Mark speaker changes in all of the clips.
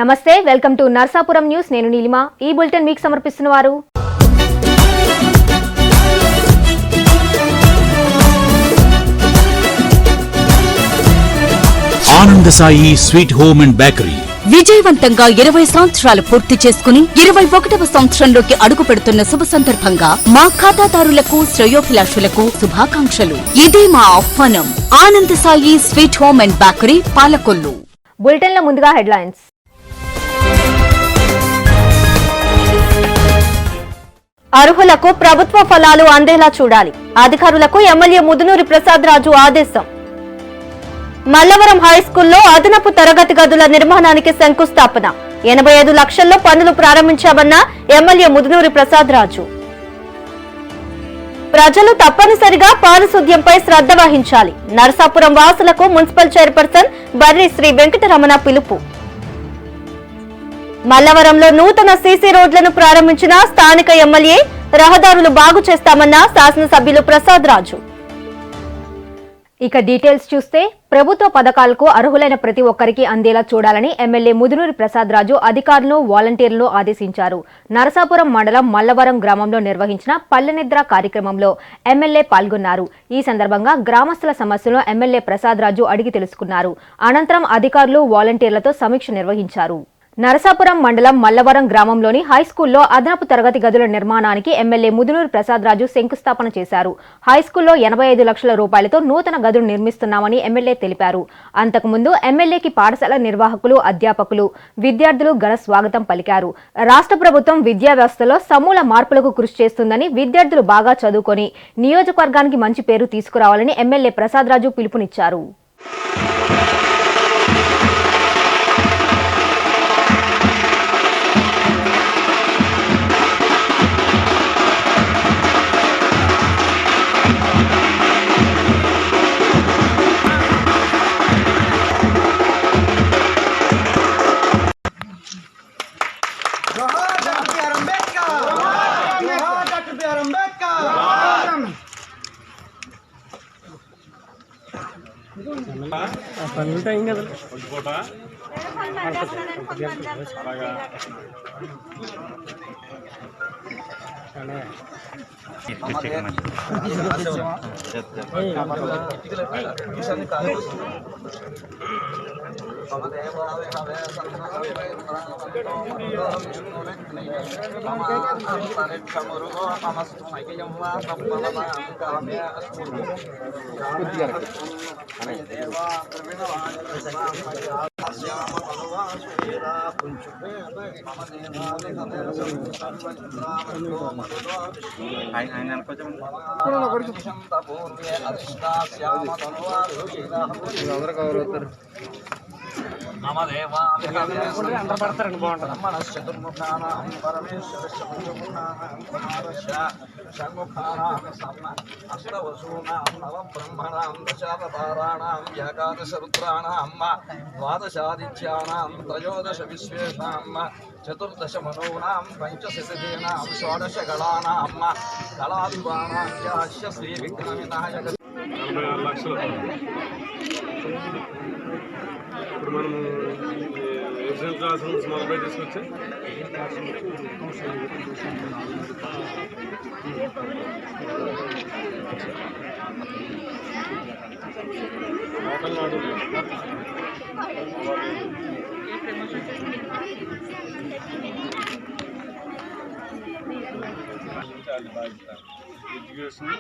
Speaker 1: నమస్తే welcome to Narsapuram news నేను నీలిమ ఈ బులెటిన్ మీకు సమర్పిస్తున్నవారు
Speaker 2: ఆనంద Sai sweet home and bakery
Speaker 3: విజయవంతంగా 20 సంవత్సరాలు పూర్తి చేసుకుని 21వ సంవత్సరంలోకి అడుగు పెడుతున్న శుభ సందర్భంగా మా ఖాతాదారులకు శ్రేయోభిలాషులకు శుభాకాంక్షలు. ఇదే మా ఆహ్వానం. ఆనంద Sai sweet home and bakery Palakollu.
Speaker 1: Bulletin లో ముందుగా హెడ్లైన్స్. అర్హులకు ప్రభుత్వ ఫలాలు అందేలా చూడాలి. అధికారులకు ఎమ్మెల్యే ముదునూరి ప్రసాద్ రాజు ఆదేశం. మల్లవరం హైస్కూల్లో అదనపు తరగతి గదుల నిర్మాణానికి శంకుస్థాపన. 85 లక్షల్లో పనులు ప్రారంభించామన్న ఎమ్మెల్యే ముదునూరి ప్రసాద్ రాజు. ప్రజలు తప్పనిసరిగా పారిశుద్ధ్యంపై శ్రద్ధ వహించాలి. నరసాపురం వాసులకు మున్సిపల్ చైర్పర్సన్ బర్రి శ్రీ వెంకటరమణ పిలుపు. మల్లవరంలో నూతన సీసీ రోడ్లను ప్రారంభించిన స్థానిక ఎమ్మెల్యే. రహదారులు బాగు చేస్తామన్న శాసనసభ్యులు ప్రసాద్ రాజు. ఇక డీటెయిల్స్ చూస్తే ప్రభుత్వ పథకాలకు అర్హులైన ప్రతి ఒక్కరికి అందేలా చూడాలని ఎమ్మెల్యే ముదునూరి ప్రసాద్ రాజు అధికారులను వాలంటీర్లను ఆదేశించారు. నరసాపురం మండలం మల్లవరం గ్రామంలో నిర్వహించిన పల్లెనిద్ర కార్యక్రమంలో ఎమ్మెల్యే పాల్గొన్నారు. ఈ సందర్భంగా గ్రామస్తుల సమస్యలను ఎమ్మెల్యే ప్రసాద్ రాజు అడిగి తెలుసుకున్నారు. అనంతరం అధికారులు వాలంటీర్లతో సమీక్ష నిర్వహించారు. నరసాపురం మండలం మల్లవరం గ్రామంలోని హైస్కూల్లో అదనపు తరగతి గదుల నిర్మాణానికి ఎమ్మెల్యే ముదునూరి ప్రసాద్ రాజు శంకుస్థాపన చేశారు. హైస్కూల్లో 85 లక్షల రూపాయలతో నూతన గదులు నిర్మిస్తున్నామని ఎమ్మెల్యే తెలిపారు. అంతకుముందు ఎమ్మెల్యేకి పాఠశాల నిర్వాహకులు, అధ్యాపకులు, విద్యార్థులు ఘన స్వాగతం పలికారు. రాష్ట్ర ప్రభుత్వం విద్యా వ్యవస్థలో సమూల మార్పులకు కృషి చేస్తుందని, విద్యార్థులు బాగా చదువుకొని నియోజకవర్గానికి మంచి పేరు తీసుకురావాలని ఎమ్మెల్యే ప్రసాద్ రాజు పిలుపునిచ్చారు.
Speaker 4: ద్వాదశాదిత్యానాం త్రయోదశ విశ్వేషాం చతుర్దశ మనోనాం పంచశతీనాం షోడశ గళానాం కళాదివానాం చాస్య శ్రీ విఘ్న వినాయక.
Speaker 5: 46 లక్షలు ఇప్పుడు మనము ఎగ్జామ్ క్లాస్ రూమ్స్ మొదలుపై తీసుకొచ్చి నాడు ఎడ్యుకేషన్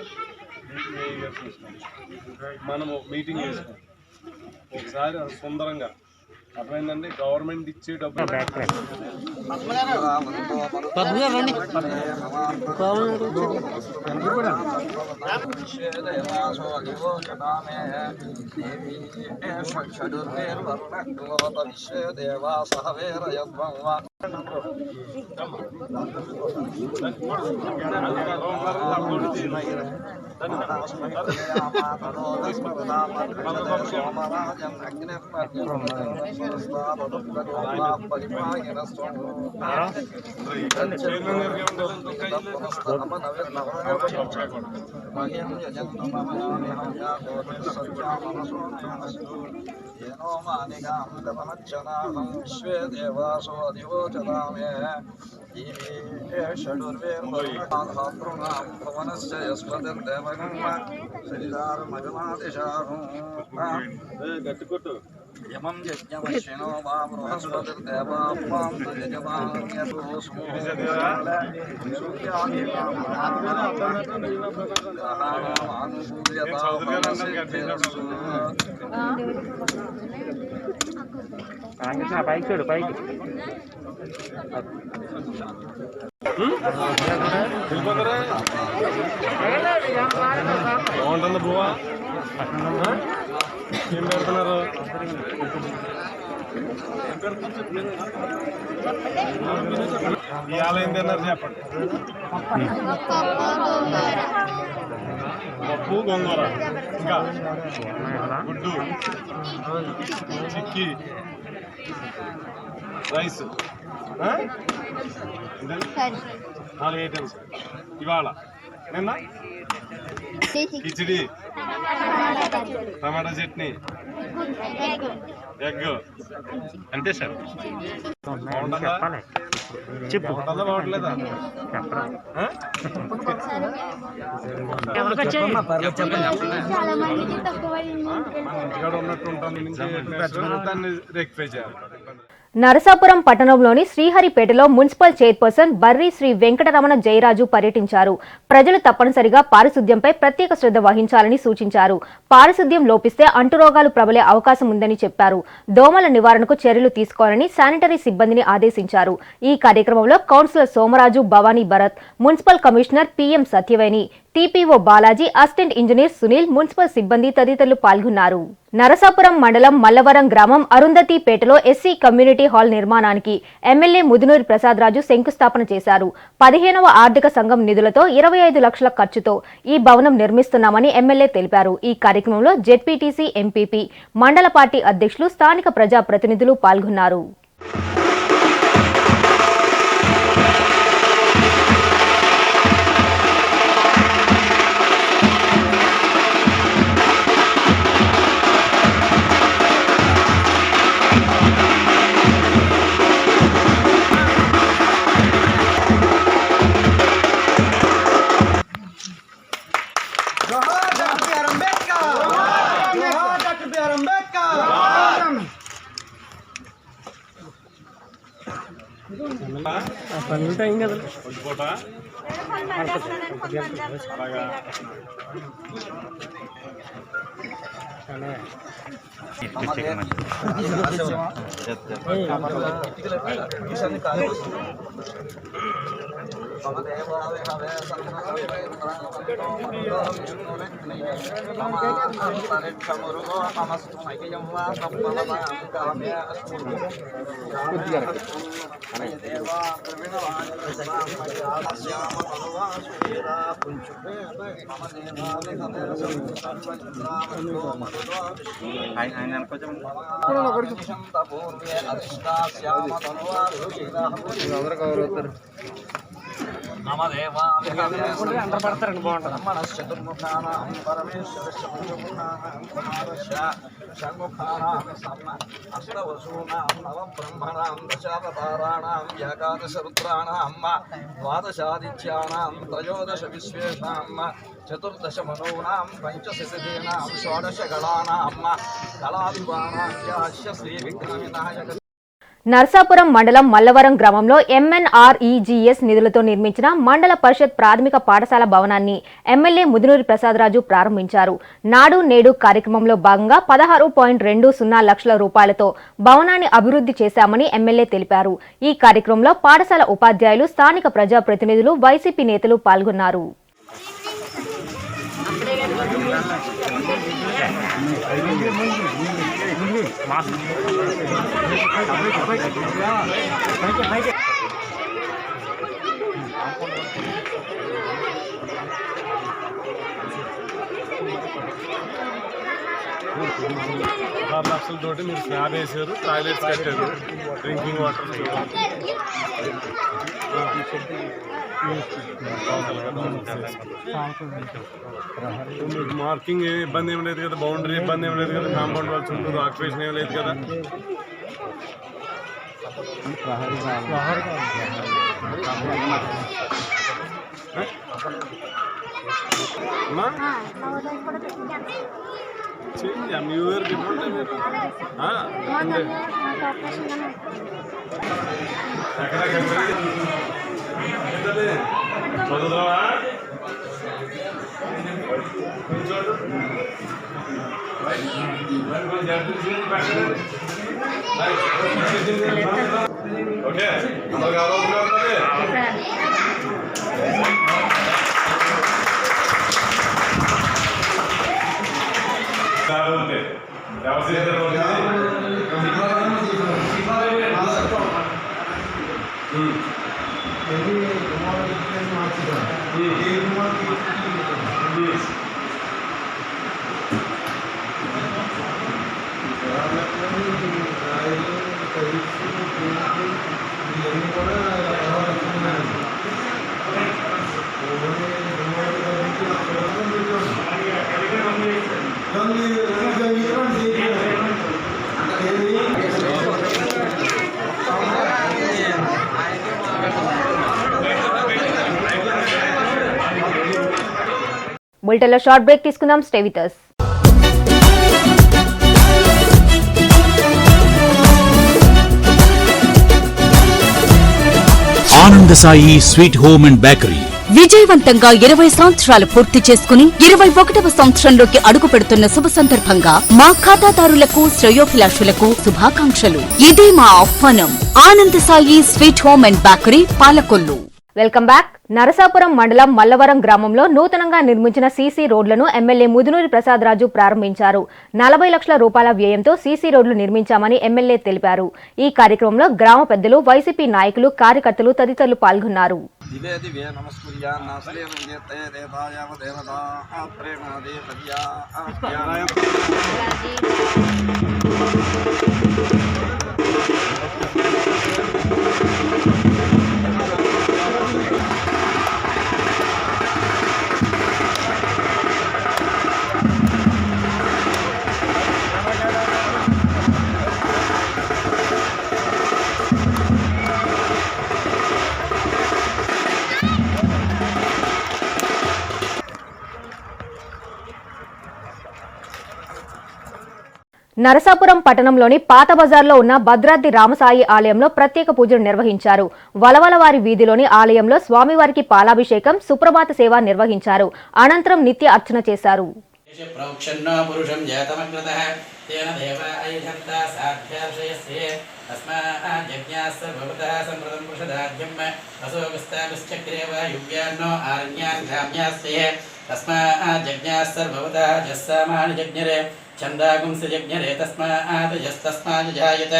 Speaker 5: మనము మీటింగ్ చేసుకుంటాం ఒకసారి సుందరంగా అర్థమైందండి. గవర్నమెంట్ ఇచ్చే డబ్బులు
Speaker 4: विश्वे देवासो दिवोचतामे षडुर्वेर्मरुणां भुवनस्य यस्पतिर्देवगं शरीरार्मजमादिशाहं यमं यज्ञमश्विनो वा बृहस्पतिर्देवां
Speaker 5: బాగుంటుంది బువ్వా ఏం పెడుతున్నారు ఇవాళ ఏం తిన్నారు చెప్పండి పప్పు గోంగూర ఇంకా గుడ్డు చిక్కీ రైస్ 4 ఐటమ్స్ ఇవాళ నిన్న కిచిడి టమాటా చట్నీ ఎగ్ అంతే సార్ బాగుంటుందా బాగుంటుందా బాగుంటలేదా ఇంటికాడ ఉన్నట్టు ఉంటాను దాన్ని రెక్టిఫై చేయాలి.
Speaker 1: నరసాపురం పట్టణంలోని శ్రీహరిపేటలో మున్సిపల్ చైర్పర్సన్ బర్రి శ్రీ వెంకటరమణ జయరాజు పర్యటించారు. ప్రజలు తప్పనిసరిగా పారిశుద్ధ్యంపై ప్రత్యేక శ్రద్ధ వహించాలని సూచించారు. పారిశుద్ధ్యం లోపిస్తే అంటురోగాలు ప్రబలే అవకాశం ఉందని చెప్పారు. దోమల నివారణకు చర్యలు తీసుకోవాలని శానిటరీ సిబ్బందిని ఆదేశించారు. ఈ కార్యక్రమంలో councillor Somaraju, Bhavani Bharat, municipal commissioner PM Satyaveni, TPO Balaji, assistant engineer Sunil, municipal సిబ్బంది తదితరులు పాల్గొన్నారు. నరసాపురం మండలం మల్లవరం గ్రామం అరుంధతిపేటలో ఎస్సీ కమ్యూనిటీ హాల్ నిర్మాణానికి ఎమ్మెల్యే ముదునూరి ప్రసాద్ రాజు శంకుస్థాపన చేశారు. 15వ ఆర్థిక సంఘం నిధులతో 25 లక్షల ఖర్చుతో ఈ భవనం నిర్మిస్తున్నామని ఎమ్మెల్యే తెలిపారు. ఈ కార్యక్రమంలో జెడ్పీటీసీ, ఎంపీపీ, మండల పార్టీ అధ్యక్షులు, స్థానిక ప్రజా ప్రతినిధులు పాల్గొన్నారు.
Speaker 5: పనులుంటాయి కదా పూట
Speaker 4: द्वादशादित्यानां त्रयोदश विश्वेषां चतुर्दश मनूनां पंचशतीनां षोडश गणानां कलाभिमानां च श्री विक्रमविनायक.
Speaker 1: నర్సాపురం మండలం మల్లవరం గ్రామంలో ఎంఎన్ఆర్ఈజీఎస్ నిధులతో నిర్మించిన మండల పరిషత్ ప్రాథమిక పాఠశాల భవనాన్ని ఎమ్మెల్యే ముదునూరి ప్రసాద్ రాజు ప్రారంభించారు. నాడు నేడు కార్యక్రమంలో భాగంగా 16.20 లక్షల రూపాయలతో భవనాన్ని అభివృద్ధి చేశామని ఎమ్మెల్యే తెలిపారు. ఈ కార్యక్రమంలో పాఠశాల ఉపాధ్యాయులు, స్థానిక ప్రజాప్రతినిధులు, వైసీపీ నేతలు పాల్గొన్నారు.
Speaker 5: 6 లక్షలతోటి మీరు స్లాబ్ వేసారు, టాయిలెట్స్ కట్టారు, డ్రింకింగ్ వాటర్ మీకు మార్కింగ్ ఇబ్బంది ఏం లేదు కదా, బౌండరీ ఇబ్బంది ఏం లేదు కదా, కాంపౌండ్ వాల్స్ ఉంటుంది, ఆక్యుపేషన్ ఏం లేదు కదా. మీ ఊరికి ఇవ్వండి మీరు. చదువుతావా ఓకే అందరు కావాలి.
Speaker 1: బులెటిన్లో షార్ట్ బ్రేక్ తీసుకుందాం. Stay with us.
Speaker 2: ఆనంద Sai sweet home and bakery
Speaker 3: విజయవంతంగా 20 సంవత్సరాలు పూర్తి చేసుకుని 21వ సంవత్సరంలోకి అడుగు పెడుతున్న శుభ సందర్భంగా మా ఖాతాదారులకు శ్రేయోభిలాషులకు శుభాకాంక్షలు. ఇదే మా ఆహ్వానం. ఆనంద Sai sweet home and bakery, Palakollu.
Speaker 1: Welcome back. Narasapuram మండలం మల్లవరం గ్రామంలో నూతనంగా నిర్మించిన సీసీ రోడ్లను ఎమ్మెల్యే ముదునూరి ప్రసాద్ రాజు ప్రారంభించారు. 40 లక్షల రూపాయల వ్యయంతో సీసీ రోడ్లు నిర్మించామని ఎమ్మెల్యే తెలిపారు. ఈ కార్యక్రమంలో గ్రామ పెద్దలు, వైసీపీ నాయకులు, కార్యకర్తలు తదితరులు పాల్గొన్నారు. నరసాపురం పట్టణంలోని పాత బజార్లో ఉన్న భద్రాద్రి రామసాయి ఆలయంలో ప్రత్యేక పూజలు నిర్వహించారు. వలవలవారి వీధిలోని ఆలయంలో స్వామివారికి పాలాభిషేకం, సుప్రభాత సేవ నిర్వహించారు. అనంతరం నిత్య అర్చన చేశారు.
Speaker 6: छंदागुंसयज्ञरे तस्मात् यस्तस्माज्जायत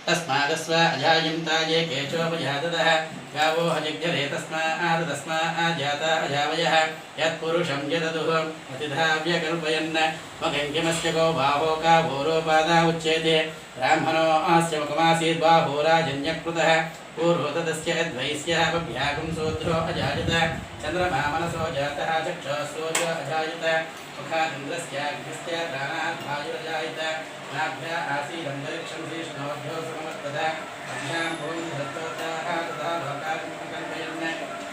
Speaker 6: तस्मादस्व अजायन्ताये केशोपजाततः गावो हजज्ञरे तस्मात् तस्माज्जाता अजावयः यत्पुरुषं यददुः अतिधाव्यकल्पयन् मगङ्किमस्य गो बाहो गावोरोपादा उच्यते ब्राह्मणो अस्य मुखमासीत् बाहोराजन्यकृतः पूर्वो तदस्य यद्वैस्यः बभ्यागुं सूत्रो अजायत चन्द्रमा मनसो जातः चक्षुः अजायत मुखादिन्द्रस्याग्निस्य प्राणाद्वायुरजायत नाभ्या आसीदन्तरिक्षं श्रीष्णोभ्यो समस्तदा अभ्यां भूमिं धत्तोताः तथा लोकात्मकल्पयन्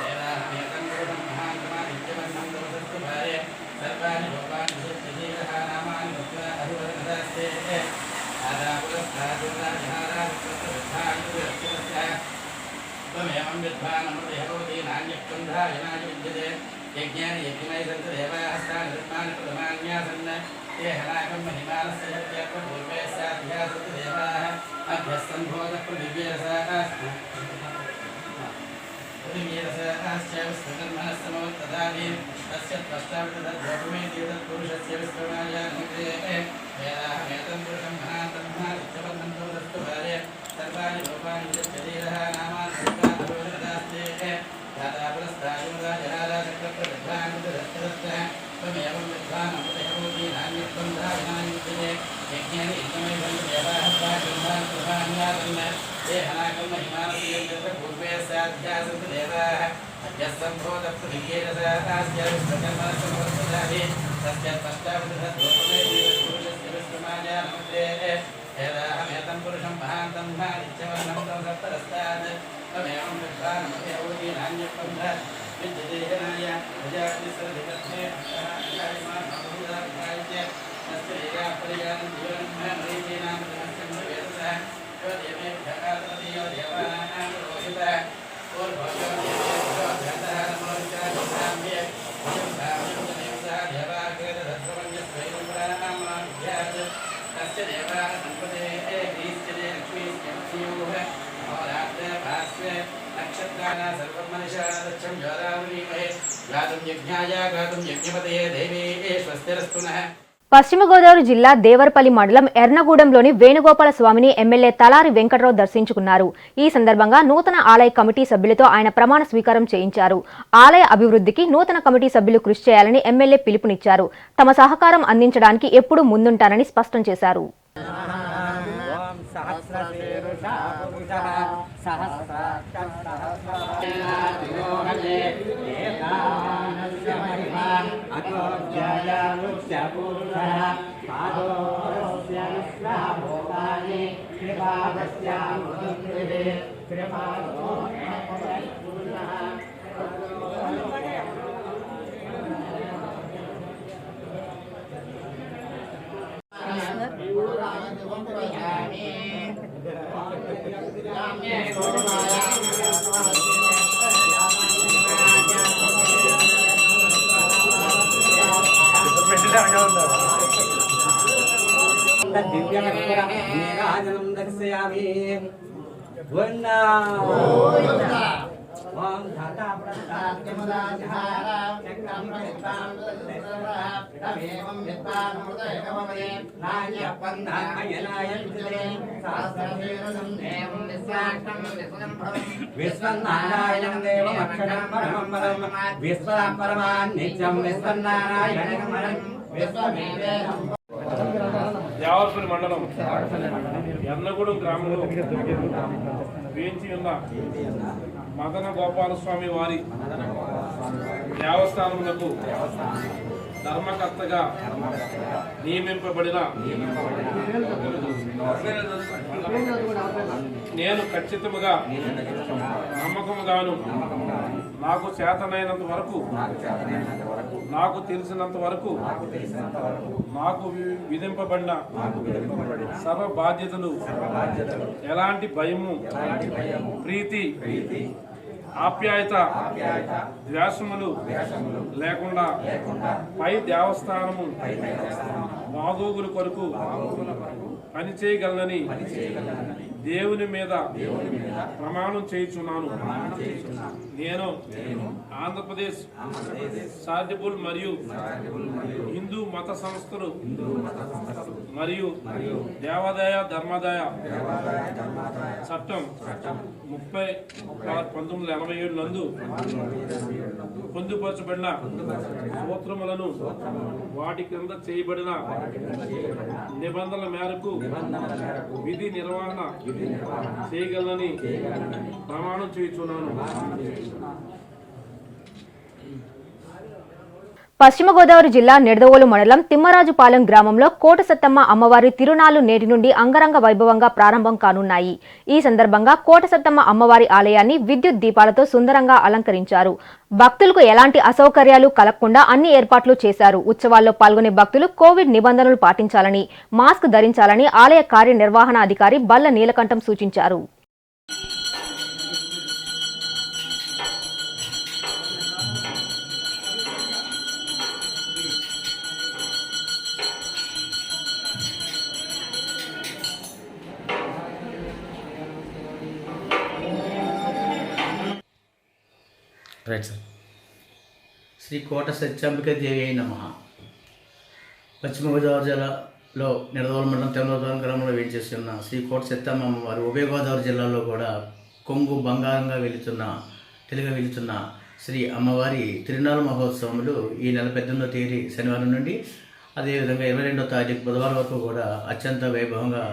Speaker 6: देवाहमेतं पुरुषं महान्तमादित्यवन्नं तमसस्तु भारे सर्वाणि लोकानि विशुद्धिधीरः नामानि भक्त्वा अभिवर्णदास्ते आदापुरस्ताजुर्राजहाराविद्वान् त्वमेवं विद्वानमृतयहोति नान्यक्कुन्धायनाय विद्यते यज्ञानि यज्ञमय सन्ति देवास्तानि धर्माणि प्रथमान्यासन् ते हनाकं महिमानस्य यत्पूर्वे साध्या सन्ति देवाः अभ्यस्तम्भोदः पृथिव्यरसाश्च विश्वकर्मणस्तमवत्तदानीं तस्य त्वष्टावितद्योपमेति तत्पुरुषस्य विश्वमायानुक्ते वेदाहमेतं पुरुषं महान्तमहादित्यवन्नं तोदस्तु भार्य सर्वाणि लोकानि विशुद्धशरीरः नामानि भक्त्वाभिवर्णदास्ते दातापुरस्तायुमदाजहाराचक्रप्रविद्वान् त्वमेवं विद्वानमृतयहोति
Speaker 1: పశ్చిమ గోదావరి జిల్లా దేవరపల్లి మండలం ఎర్నగూడెంలోని వేణుగోపాల స్వామిని ఎమ్మెల్యే తలారి వెంకట్రావు దర్శించుకున్నారు. ఈ సందర్భంగా నూతన ఆలయ కమిటీ సభ్యులతో ఆయన ప్రమాణ స్వీకారం చేయించారు. ఆలయ అభివృద్ధికి నూతన కమిటీ సభ్యులు కృషి చేయాలని ఎమ్మెల్యే పిలుపునిచ్చారు. తమ సహకారం అందించడానికి ఎప్పుడూ ముందుంటానని స్పష్టం చేశారు.
Speaker 6: విశ్వనారాయణం దేవమక్షరం పరమం పదం విశ్వపరమాన్ నిత్యం విశ్వనారాయణం విశ్వమేవేదం.
Speaker 5: దేవరపల్లి మండలం ఎర్నగూడెం గ్రామంలో వేయించి ఉన్న మదన గోపాలస్వామి వారి దేవస్థానములకు ధర్మకర్తగా నియమింపబడిన నేను ఖచ్చితంగా నమ్మకముగాను నాకు చేతనైనంత వరకు నాకు తెలిసినంత వరకు నాకు విధింపబడిన సర్వ బాధ్యతలు ఎలాంటి భయము ప్రీతి ఆప్యాయత ద్వేషములు లేకుండా పై దేవస్థానము బాగోగుల కొరకు పనిచేయగలనని దేవుని మీద ప్రమాణం చేయుచున్నాను. నేను ఆంధ్రప్రదేశ్ చారిటబుల్ మరియు హిందూ మత సంస్థలు మరియు దేవాదాయ ధర్మాదాయ చట్టం 30/1987 నందు పొందుపరచబడిన సూత్రములను వాటి క్రింద చేయబడిన నిబంధనల మేరకు విధి నిర్వహణ చేయగలనని ప్రమాణం చేయుచున్నాను.
Speaker 1: పశ్చిమ గోదావరి జిల్లా నిడదవోలు మండలం తిమ్మరాజుపాలెం గ్రామంలో కోటసత్తమ్మ అమ్మవారి తిరునాళ్లు నేటి నుండి అంగరంగ వైభవంగా ప్రారంభం కానున్నాయి. ఈ సందర్భంగా కోటసత్తమ్మ అమ్మవారి ఆలయాన్ని విద్యుత్ దీపాలతో సుందరంగా అలంకరించారు. భక్తులకు ఎలాంటి అసౌకర్యాలు కలగకుండా అన్ని ఏర్పాట్లు చేశారు. ఉత్సవాల్లో పాల్గొనే భక్తులు కోవిడ్ నిబంధనలు పాటించాలని, మాస్క్ ధరించాలని ఆలయ కార్యనిర్వహణాధికారి బల్ల నీలకంఠం సూచించారు.
Speaker 6: Right sir. శ్రీ కోట సత్యాంబిక దేవి అయిన నమః. పశ్చిమ గోదావరి జిల్లాలో నిడదవోలు మండలం తిమ్మరాజుపాలెం గ్రామంలో వేయించేసి ఉన్న శ్రీ కోట సత్యమ్మ అమ్మవారు ఉభయ గోదావరి జిల్లాలో కూడా కొంగు బంగారంగా వెలుతున్న శ్రీ అమ్మవారి తిరునాళ్ళ మహోత్సవములు ఈ నెల 18వ తేదీ శనివారం నుండి అదేవిధంగా 22వ తారీఖు బుధవారం వరకు కూడా అత్యంత వైభవంగా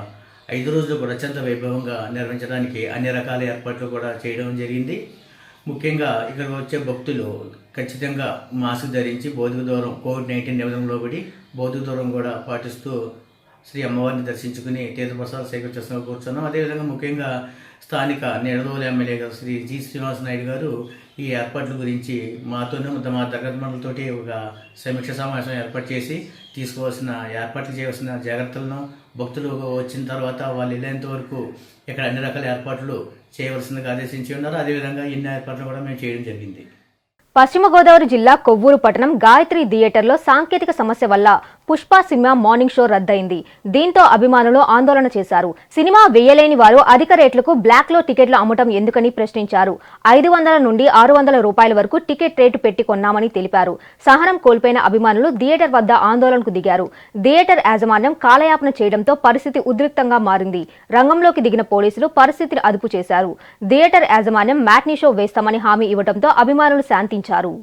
Speaker 6: 5 రోజులు కూడా అత్యంత వైభవంగా నిర్వహించడానికి అన్ని రకాల ఏర్పాట్లు కూడా చేయడం జరిగింది. ముఖ్యంగా ఇక్కడికి వచ్చే భక్తులు ఖచ్చితంగా మాస్క్ ధరించి భౌతిక దూరం కోవిడ్-19 నిబంధనలో పడి భౌతిక దూరం కూడా పాటిస్తూ శ్రీ అమ్మవారిని దర్శించుకుని తీర్థప్రసాదాలు సేకరించేస్తూ కూర్చున్నాం. అదేవిధంగా ముఖ్యంగా స్థానిక నిడదవోలు ఎమ్మెల్యే గారు శ్రీ జి శ్రీనివాస నాయుడు గారు ఈ ఏర్పాట్ల గురించి మాతోనూ మా దగ్గరతోటి ఒక సమీక్ష సమావేశం ఏర్పాటు చేసి తీసుకోవాల్సిన ఏర్పాట్లు చేయవలసిన జాగ్రత్తలను భక్తులు వచ్చిన తర్వాత వాళ్ళు వెళ్ళేంత వరకు ఇక్కడ అన్ని రకాల ఏర్పాట్లు చేయవలసిందిగా ఆదేశించి ఉన్నారు. అదేవిధంగా ఇన్ని ఏర్పాట్లు కూడా మేము చేయడం జరిగింది.
Speaker 1: పశ్చిమ గోదావరి జిల్లా కొవ్వూరు పట్టణం గాయత్రి థియేటర్లో సాంకేతిక సమస్య వల్ల పుష్ప సినిమా మార్నింగ్ షో రద్దయింది. దీంతో అభిమానులు ఆందోళన చేశారు. సినిమా వేయలేని వారు అధిక రేట్లకు బ్లాక్ లో టికెట్లు అమ్మటం ఎందుకని ప్రశ్నించారు. 500 నుండి 600 రూపాయల వరకు టికెట్ రేటు పెట్టి కొన్నామని తెలిపారు. సహనం కోల్పోయిన అభిమానులు థియేటర్ వద్ద ఆందోళనకు దిగారు. థియేటర్ యాజమాన్యం కాలయాపన చేయడంతో పరిస్థితి ఉద్రిక్తంగా మారింది. రంగంలోకి దిగిన పోలీసులు పరిస్థితిని అదుపు చేశారు. థియేటర్ యాజమాన్యం మ్యాట్నీ షో వేస్తామని హామీ ఇవ్వడంతో అభిమానులు శాంతించారు.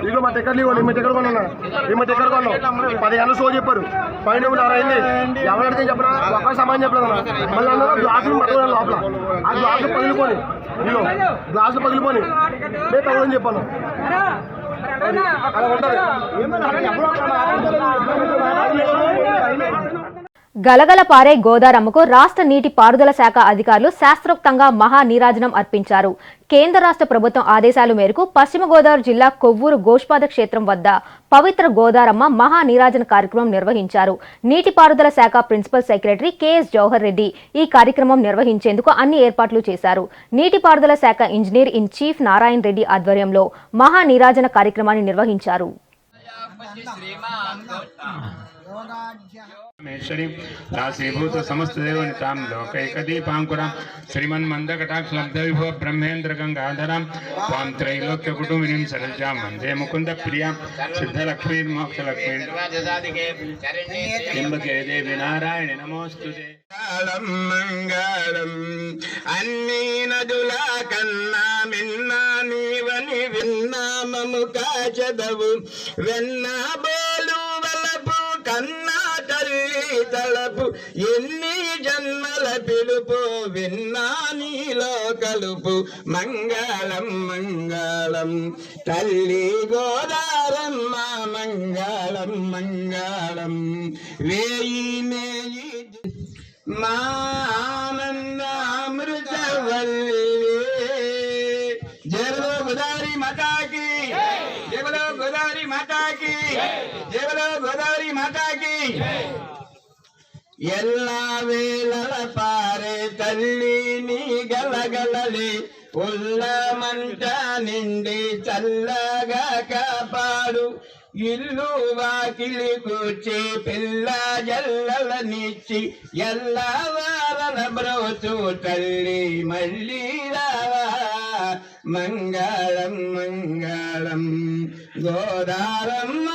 Speaker 7: ఇదిగో మా టికెట్లు ఇవ్వాలి. మీ టికెట్ కొన్నా కొన్నాం 10 గంటలు షో చెప్పారు. పైన అయింది ఎవరైతే చెప్పినా ఒక్క సమానం చెప్పలేదు. మళ్ళీ అందరూ గ్లాసులు పట్టుకోవాలి లోపల. ఆ గ్లాసులు పగిలిపోయి ఇదిగో గ్లాసులు పగిలిపోయి నేను తగ్గదని చెప్పాను. అలా ఉంటుంది.
Speaker 1: గలగల పారే గోదారమ్మకు రాష్ట్ర నీటి పారుదల శాఖ అధికారులు శాస్త్రోక్తంగా మహా నీరాజనం అర్పించారు. కేంద్ర రాష్ట్ర ప్రభుత్వం ఆదేశాల మేరకు పశ్చిమ గోదావరి జిల్లా కొవ్వూరు గోష్పాద క్షేత్రం వద్ద పవిత్ర గోదారమ్మ మహా నీరాజన కార్యక్రమం నిర్వహించారు. నీటిపారుదల శాఖ principal secretary KS Jawahar Reddy ఈ కార్యక్రమం నిర్వహించేందుకు అన్ని ఏర్పాట్లు చేశారు. నీటిపారుదల శాఖ engineer in chief Narayana Reddy ఆధ్వర్యంలో మహా నీరాజన కార్యక్రమాన్ని నిర్వహించారు.
Speaker 8: महेश्वरी दासीभूत समस्त देवनितां लोकैकदीपांकुरां श्रीमन्मन्दकटाक्षलब्धविभो ब्रह्मेन्द्र गंगाधरां त्वां त्रैलोक्यकुटुम्बिनीं सरोजां वन्दे मुकुन्दप्रियां सिद्धलक्ष्मीर्मोक्षलक्ष्मीं त्र्यम्बके देवी नारायणे नमोऽस्तुते. మంగళం అన్ని నదుల కన్నా మిన్నా నీవని విన్నామము కాచదవు వెన్న బోలు వలపు కన్నా తల్లి తలపు ఎన్ని జన్మల పిలుపు విన్నా నీలో కలుపు మంగళం మంగళం తల్లి గోదారమ్మ మంగళం మంగళం వేయి నేయి మా ఆనందామృతవల్లి జయ బలో గోదావరి మాతాకి జయ బలో గోదావరి మాతాకి జయ బలో గోదావరి మాతాకి. ఎల్లా వేళల పారే తల్లి నీ గలగలలి ఉల్లమంట నిండి చల్లగా కాపాడు ఇల్లు వాకిలి కూర్చి పిల్ల జల్లలనిచ్చి ఎల్లా వారల బ్రోచు తల్లి మళ్ళీ రావా మంగళం మంగళం గోదారమ్మ.